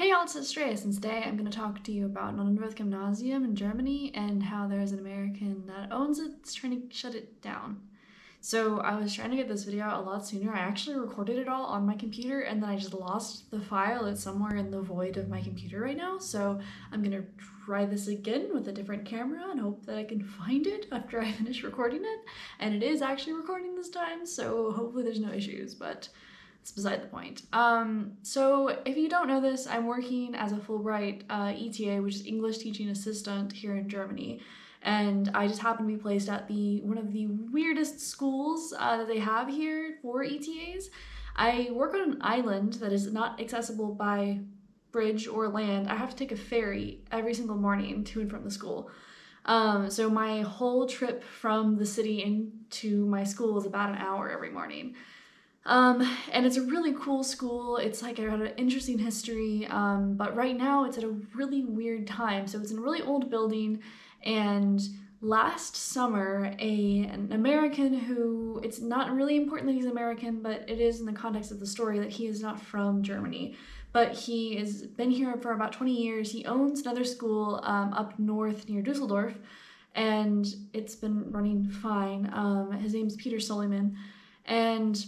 Hey y'all, it's Estrella, and today I'm going to talk to you about Nonnenwerth Gymnasium in Germany and how there's an American that owns it that's trying to shut it down. So I was trying to get this video out a lot sooner. I actually recorded it all on my computer and then I just lost the file. It's somewhere in the void of my computer right now. So I'm going to try this again with a different camera and hope that I can find it after I finish recording it. And it is actually recording this time, so hopefully there's no issues, but it's beside the point. So if you don't know this, I'm working as a Fulbright ETA, which is English Teaching Assistant here in Germany. And I just happen to be placed at one of the weirdest schools that they have here for ETAs. I work on an island that is not accessible by bridge or land. I have to take a ferry every single morning to and from the school. So my whole trip from the city into my school is about an hour every morning. And it's a really cool school. It's like got an interesting history, but right now it's at a really weird time. So it's in a really old building, and last summer an American who, it's not really important that he's American, but it is in the context of the story that he is not from Germany, but he has been here for about 20 years. He owns another school up north near Dusseldorf, and it's been running fine. His name's Peter Soliman, and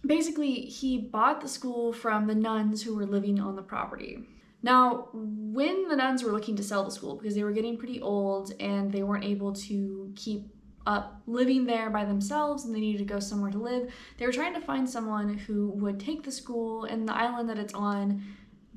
basically, he bought the school from the nuns who were living on the property. Now, when the nuns were looking to sell the school, because they were getting pretty old and they weren't able to keep up living there by themselves and they needed to go somewhere to live, they were trying to find someone who would take the school and the island that it's on,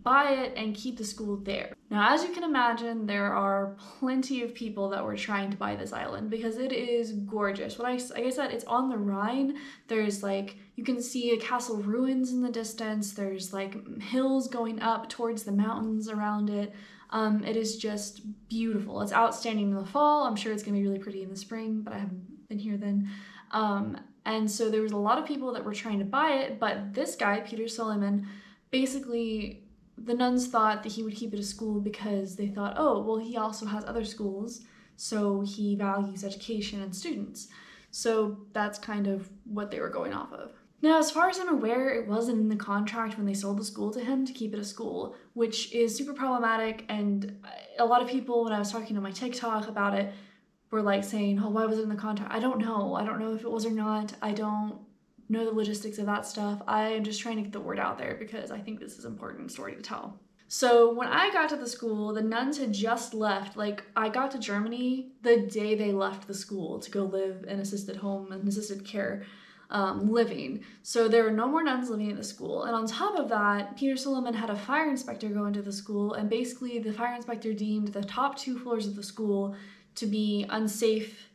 buy it, and keep the school there. Now, as you can imagine, there are plenty of people that were trying to buy this island because it is gorgeous. Like I said, it's on the Rhine. There's you can see a castle ruins in the distance. There's hills going up towards the mountains around it. It is just beautiful. It's outstanding in the fall. I'm sure it's gonna be really pretty in the spring, but I haven't been here then. And so there was a lot of people that were trying to buy it, but this guy, Peter Soliman, basically, the nuns thought that he would keep it a school because they thought, oh, well, he also has other schools, so he values education and students. So that's kind of what they were going off of. Now, as far as I'm aware, it wasn't in the contract when they sold the school to him to keep it a school, which is super problematic, and a lot of people, when I was talking on my TikTok about it, were saying, oh, why was it in the contract? I don't know. I don't know if it was or not. I don't know the logistics of that stuff. I'm just trying to get the word out there because I think this is an important story to tell. So when I got to the school, the nuns had just left. I got to Germany the day they left the school to go live in assisted home and assisted care living. So there were no more nuns living at the school. And on top of that, Peter Soliman had a fire inspector go into the school, and basically the fire inspector deemed the top 2 floors of the school to be unsafe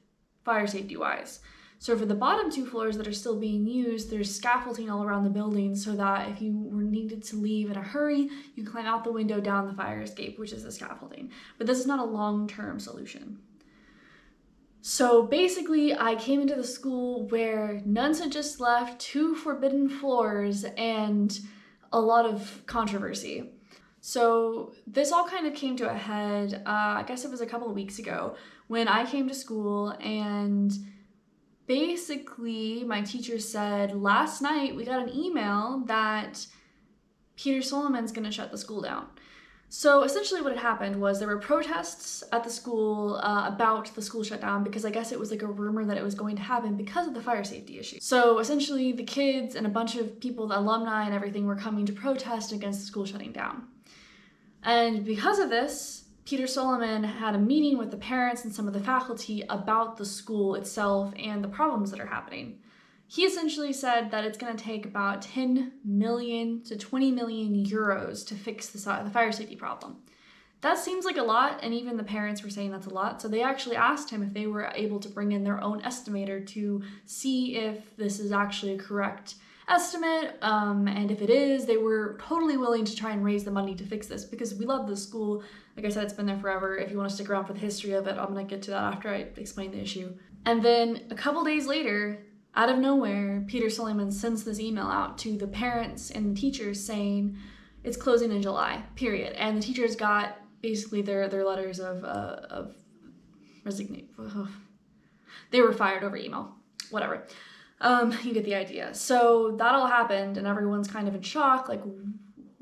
fire safety wise. So for the bottom 2 floors that are still being used, there's scaffolding all around the building so that if you were needed to leave in a hurry, you can climb out the window down the fire escape, which is the scaffolding. But this is not a long-term solution. So basically, I came into the school where nuns had just left, 2 forbidden floors, and a lot of controversy. So this all kind of came to a head, I guess it was a couple of weeks ago, when I came to school, and basically, my teacher said, last night we got an email that Peter Soliman's gonna shut the school down. So essentially what had happened was there were protests at the school about the school shutdown because I guess it was a rumor that it was going to happen because of the fire safety issue. So essentially the kids and a bunch of people, the alumni and everything, were coming to protest against the school shutting down. And because of this, Peter Soliman had a meeting with the parents and some of the faculty about the school itself and the problems that are happening. He essentially said that it's going to take about 10 million to 20 million euros to fix the fire safety problem. That seems like a lot, and even the parents were saying that's a lot, so they actually asked him if they were able to bring in their own estimator to see if this is actually a correct estimate, and if it is, they were totally willing to try and raise the money to fix this because we love this school. Like I said, it's been there forever. If you want to stick around for the history of it, I'm gonna get to that after I explain the issue. And then a couple days later, out of nowhere, Peter Soliman sends this email out to the parents and the teachers saying it's closing in July, period. And the teachers got basically their letters of resignation. They were fired over email, whatever. You get the idea. So that all happened and everyone's kind of in shock,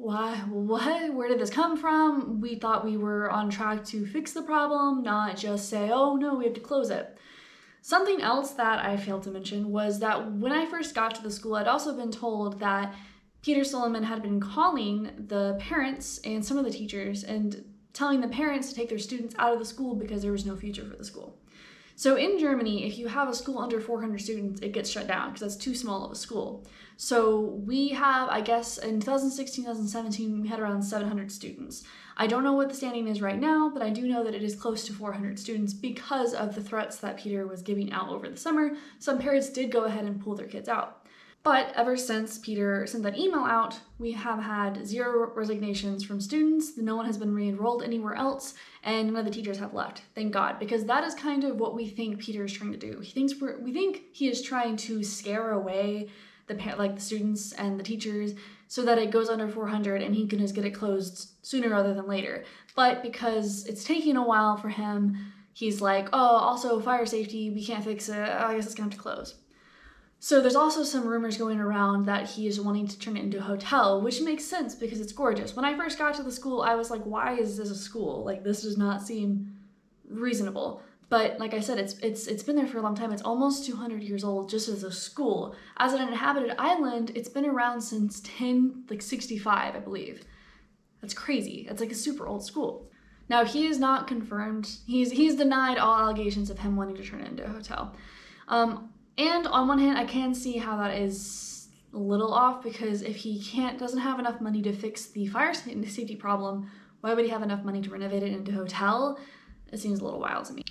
what? Where did this come from? We thought we were on track to fix the problem, not just say, oh no, we have to close it. Something else that I failed to mention was that when I first got to the school, I'd also been told that Peter Solomon had been calling the parents and some of the teachers and telling the parents to take their students out of the school because there was no future for the school. So in Germany, if you have a school under 400 students, it gets shut down because that's too small of a school. So we have, I guess, in 2016, 2017, we had around 700 students. I don't know what the standing is right now, but I do know that it is close to 400 students because of the threats that Peter was giving out over the summer. Some parents did go ahead and pull their kids out. But ever since Peter sent that email out, we have had 0 resignations from students. No one has been re-enrolled anywhere else, and none of the teachers have left. Thank God, because that is kind of what we think Peter is trying to do. We think he is trying to scare away the students and the teachers so that it goes under 400 and he can just get it closed sooner rather than later. But because it's taking a while for him, he's like, oh, also fire safety, we can't fix it. I guess it's gonna have to close. So there's also some rumors going around that he is wanting to turn it into a hotel, which makes sense because it's gorgeous. When I first got to the school, I was like, why is this a school? Like, this does not seem reasonable. But like I said, it's been there for a long time. It's almost 200 years old just as a school. As an inhabited island, it's been around since 1065, I believe. That's crazy. It's like a super old school. Now, he is not confirmed. He's denied all allegations of him wanting to turn it into a hotel. And on one hand, I can see how that is a little off because if he doesn't have enough money to fix the fire safety problem, why would he have enough money to renovate it into a hotel? It seems a little wild to me.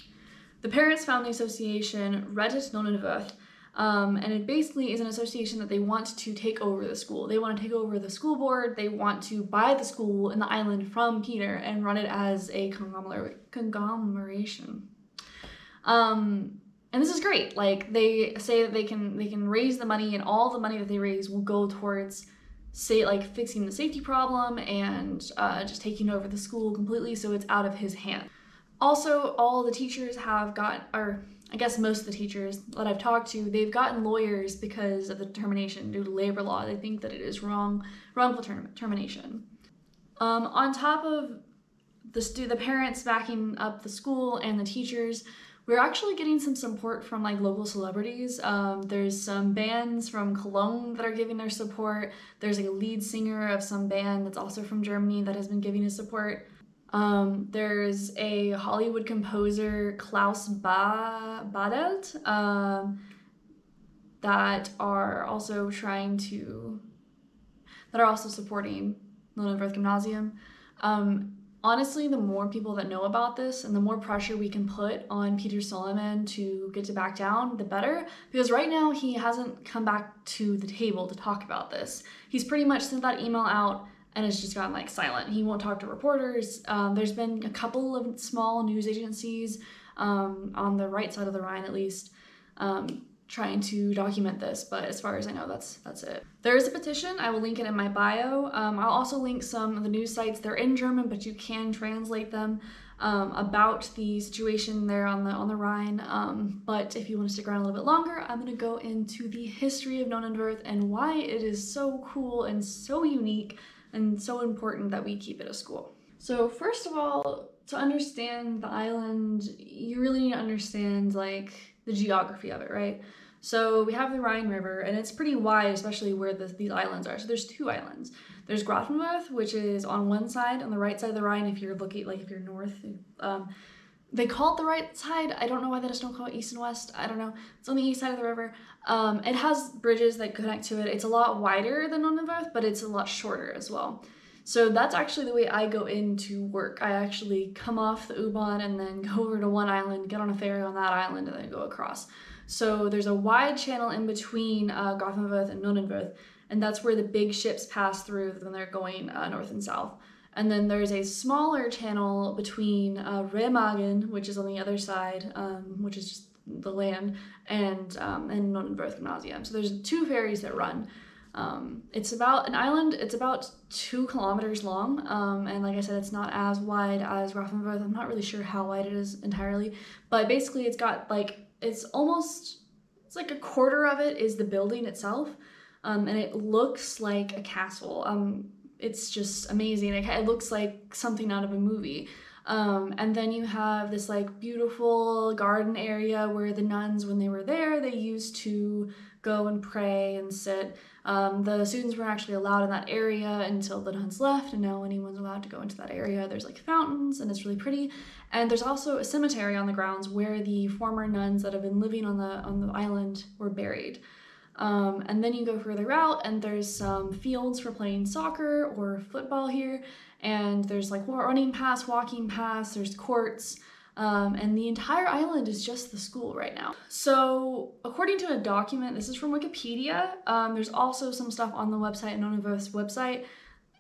The parents found the association Rettet Nonnenwerth, and it basically is an association that they want to take over the school. They want to take over the school board. They want to buy the school in the island from Peter and run it as a conglomeration. And this is great. Like, they say that they can raise the money, and all the money that they raise will go towards, say, like fixing the safety problem and just taking over the school completely so it's out of his hand. Also, all the teachers have or I guess most of the teachers that I've talked to, they've gotten lawyers because of the termination due to labor law. They think that it is wrongful termination. On top of the parents backing up the school and the teachers, we're actually getting some support from like local celebrities. There's some bands from Cologne that are giving their support. There's like a lead singer of some band that's also from Germany that has been giving his support. There's a Hollywood composer, Klaus Badelt, that are also supporting Nonnenwerth Gymnasium. Honestly, the more people that know about this and the more pressure we can put on Peter Solomon to get to back down, the better. Because right now he hasn't come back to the table to talk about this. He's pretty much sent that email out and it's just gone like silent. He won't talk to reporters. There's been a couple of small news agencies on the right side of the Rhine at least trying to document this, but as far as I know, that's it. There is a petition. I will link it in my bio. I'll also link some of the news sites. They're in German, but you can translate them about the situation there on the Rhine. But if you want to stick around a little bit longer, I'm going to go into the history of Nonnenwerth and why it is so cool and so unique and so important that we keep it a school. So first of all, to understand the island, you really need to understand like the geography of it, right? So we have the Rhine River, and it's pretty wide, especially where these islands are. So there's 2 islands. There's Nonnenwerth, which is on one side, on the right side of the Rhine. If you're looking, like if you're north, they call it the right side. I don't know why they just don't call it east and west. I don't know. It's on the east side of the river. It has bridges that connect to it. It's a lot wider than Nonnenwerth, but it's a lot shorter as well. So that's actually the way I go into work. I actually come off the U-Bahn and then go over to one island, get on a ferry on that island, and then go across. So there's a wide channel in between Nonnenwerth and Nonnenwerth, and that's where the big ships pass through when they're going north and south. And then there's a smaller channel between Remagen, which is on the other side, which is just the land, and Nonnenwerth Gymnasium. So there's 2 ferries that run. It's about an island. It's about 2 kilometers long, and like I said, it's not as wide as Nonnenwerth. I'm not really sure how wide it is entirely, but basically it's got like it's like a quarter of it is the building itself, and it looks like a castle. it's just amazing. It looks like something out of a movie. And then you have this like beautiful garden area where the nuns, when they were there, they used to go and pray and sit. The students weren't actually allowed in that area until the nuns left, and now anyone's allowed to go into that area. There's like fountains, and it's really pretty. And there's also a cemetery on the grounds where the former nuns that have been living on the island were buried. And then you go further out, and there's some fields for playing soccer or football here, and there's like running paths, walking paths, there's courts, and the entire island is just the school right now. So according to a document, this is from Wikipedia, there's also some stuff on the website, Nonnenwerth's website.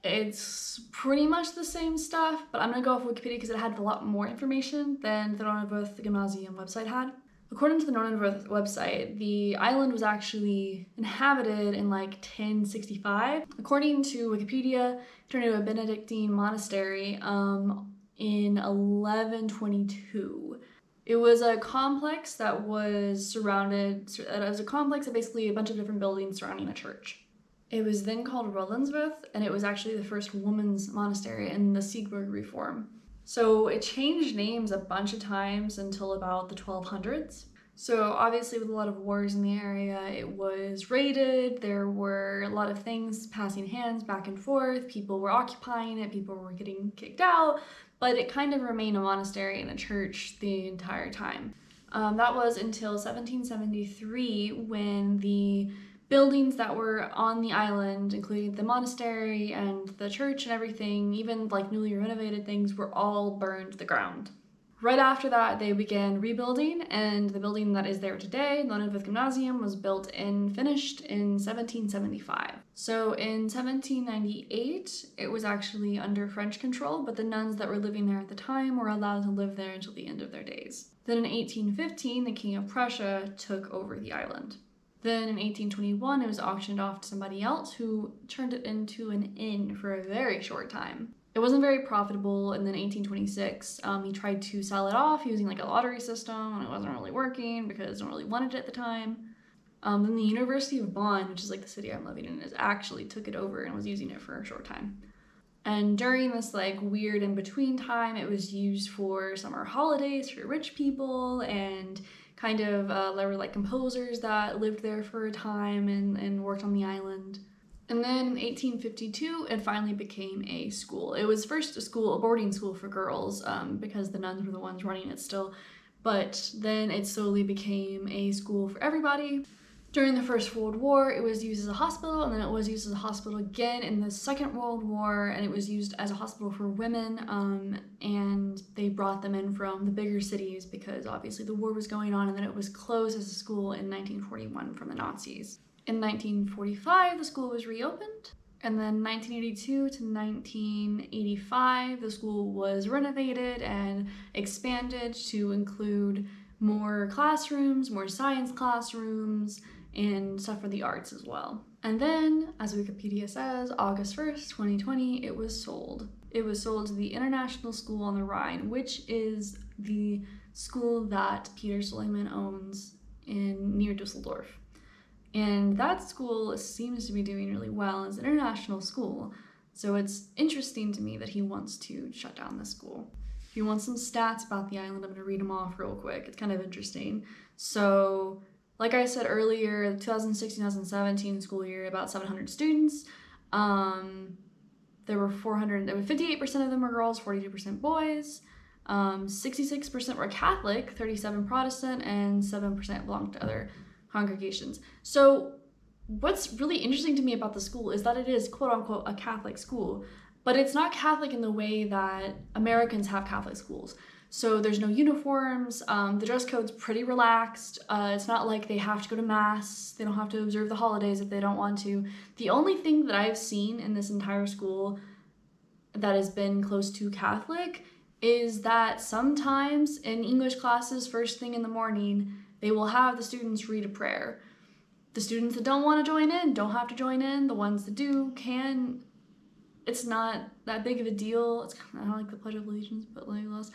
It's pretty much the same stuff, but I'm gonna go off Wikipedia because it had a lot more information than the Nonnenwerth Gymnasium website had. According to the Nonnenwerth website, the island was actually inhabited in like 1065. According to Wikipedia, it turned into a Benedictine monastery in 1122. It was a complex that was surrounded, it was a complex of basically a bunch of different buildings surrounding a church. It was then called Nonnenwerth, and it was actually the first women's monastery in the Siegburg Reform. So it changed names a bunch of times until about the 1200s. So obviously with a lot of wars in the area, it was raided, there were a lot of things passing hands back and forth, people were occupying it, people were getting kicked out, but it kind of remained a monastery and a church the entire time. That was until 1773 when the buildings that were on the island, including the monastery and the church and everything, even like newly renovated things, were all burned to the ground. Right after that, they began rebuilding, and the building that is there today, Nonnenwerth Gymnasium, was built and finished in 1775. So in 1798, it was actually under French control, but the nuns that were living there at the time were allowed to live there until the end of their days. Then in 1815, the King of Prussia took over the island. Then in 1821, it was auctioned off to somebody else who turned it into an inn for a very short time. It wasn't very profitable, and then 1826, he tried to sell it off using like a lottery system, and it wasn't really working because no one really wanted it at the time. Then the University of Bonn, which is like the city I'm living in, actually took it over and was using it for a short time. And during this like weird in-between time, it was used for summer holidays for rich people, and kind of there were like composers that lived there for a time and worked on the island. And then in 1852, it finally became a school. It was first a boarding school for girls, because the nuns were the ones running it still. But then it slowly became a school for everybody. During the First World War, it was used as a hospital, and then it was used as a hospital again in the Second World War, and it was used as a hospital for women, and they brought them in from the bigger cities because obviously the war was going on, and then it was closed as a school in 1941 from the Nazis. In 1945, the school was reopened, and then 1982 to 1985, the school was renovated and expanded to include more classrooms, more science classrooms, and stuff for the arts as well. And then, as Wikipedia says, August 1st, 2020, it was sold. It was sold to the International School on the Rhine, which is the school that Peter Suleiman owns near Dusseldorf. And that school seems to be doing really well as an international school, so it's interesting to me that he wants to shut down this school. If you want some stats about the island, I'm going to read them off real quick. It's kind of interesting. So, like I said earlier, the 2016-2017 school year, about 700 students. There were 58% of them were girls, 42% boys. 66% were Catholic, 37% Protestant, and 7% belonged to other congregations. So what's really interesting to me about the school is that it is quote unquote a Catholic school, but it's not Catholic in the way that Americans have Catholic schools. So there's no uniforms, the dress code's pretty relaxed, it's not like they have to go to mass, they don't have to observe the holidays if they don't want to. The only thing that I've seen in this entire school that has been close to Catholic is that sometimes in English classes, first thing in the morning, they will have the students read a prayer. The students that don't want to join in don't have to join in. The ones that do can. It's not that big of a deal. It's kind of like the Pledge of Allegiance, but like less.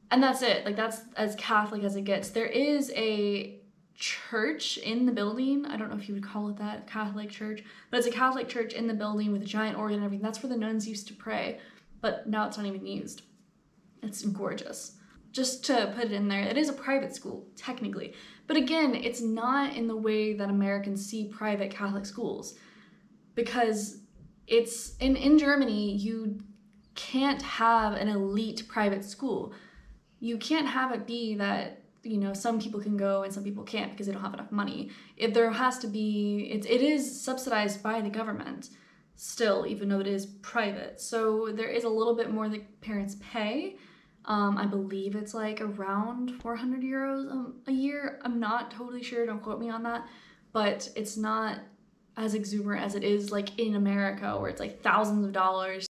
And that's it. Like that's as Catholic as it gets. There is a church in the building. I don't know if you would call it that, Catholic church, but it's a Catholic church in the building with a giant organ and everything. That's where the nuns used to pray, but now it's not even used. It's gorgeous. Just to put it in there, it is a private school, technically. But again, it's not in the way that Americans see private Catholic schools. Because it's, in Germany, you can't have an elite private school. You can't have it be that, you know, some people can go and some people can't because they don't have enough money. There has to be, it is subsidized by the government still, even though it is private. So there is a little bit more that parents pay. I believe it's like around 400 euros a year. I'm not totally sure, don't quote me on that, but it's not as exuberant as it is like in America, where it's like thousands of dollars